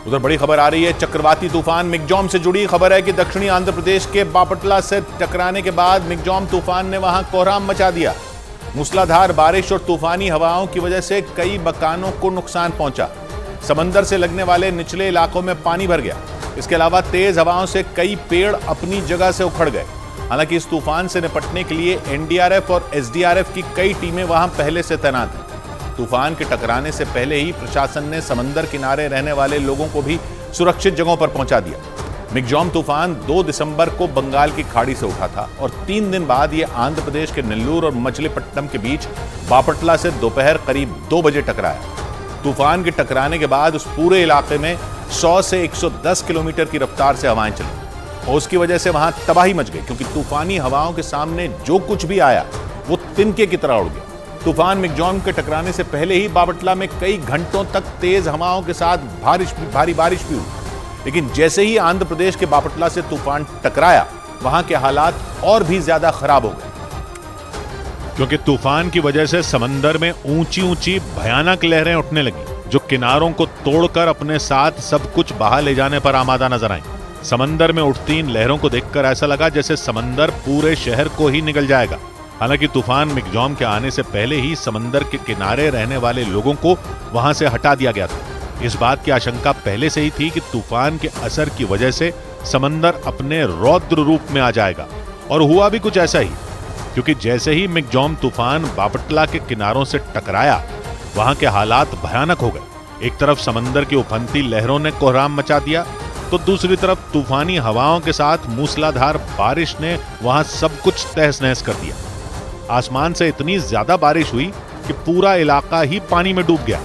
उधर बड़ी खबर आ रही है चक्रवाती तूफान मिग्जॉम से जुड़ी खबर है कि दक्षिणी आंध्र प्रदेश के बापटला से टकराने के बाद मिग्जॉम तूफान ने वहां कोहराम मचा दिया। मूसलाधार बारिश और तूफानी हवाओं की वजह से कई मकानों को नुकसान पहुंचा। समंदर से लगने वाले निचले इलाकों में पानी भर गया। इसके अलावा तेज हवाओं से कई पेड़ अपनी जगह से उखड़ गए। हालांकि इस तूफान से निपटने के लिए एनडीआरएफ और एसडीआरएफ की कई टीमें वहां पहले से तैनात हैं। तूफान के टकराने से पहले ही प्रशासन ने समंदर किनारे रहने वाले लोगों को भी सुरक्षित जगहों पर पहुंचा दिया। मिग्जॉम तूफान 2 दिसंबर को बंगाल की खाड़ी से उठा था और 3 दिन बाद यह आंध्र प्रदेश के नेल्लूर और मछलीपट्टनम के बीच बापटला से दोपहर करीब 2 बजे टकराया। तूफान के टकराने के बाद उस पूरे इलाके में 100 से 110 किलोमीटर की रफ्तार से हवाएं चली और उसकी वजह से वहां तबाही मच गई, क्योंकि तूफानी हवाओं के सामने जो कुछ भी आया वो तिनके की तरह उड़ गया। तूफान मिग्जॉम के टकराने से पहले ही बापटला में कई घंटों तक तेज हवाओं के साथ भारी बारिश भी हुई, लेकिन जैसे ही आंध्र प्रदेश के बापटला से तूफान टकराया वहां के हालात और भी ज्यादा खराब हो गए, क्योंकि तूफान की वजह से समंदर में ऊंची ऊंची भयानक लहरें उठने लगी, जो किनारों को तोड़कर अपने साथ सब कुछ बहा ले जाने पर आमादा नजर आई। समंदर में उठती इन लहरों को देखकर ऐसा लगा जैसे समंदर पूरे शहर को ही निगल जाएगा। हालांकि तूफान मिग्जॉम के आने से पहले ही समंदर के किनारे रहने वाले लोगों को वहां से हटा दिया गया था। इस बात की आशंका पहले से ही थी कि तूफान के असर की वजह से समंदर अपने रौद्र रूप में आ जाएगा, और हुआ भी कुछ ऐसा ही, क्योंकि जैसे ही मिग्जॉम तूफान बापटला के किनारों से टकराया वहां के हालात भयानक हो गए। एक तरफ समंदर की उफनती लहरों ने कोहराम मचा दिया, तो दूसरी तरफ तूफानी हवाओं के साथ मूसलाधार बारिश ने वहां सब कुछ तहस नहस कर दिया। आसमान से इतनी ज्यादा बारिश हुई कि पूरा इलाका ही पानी में डूब गया।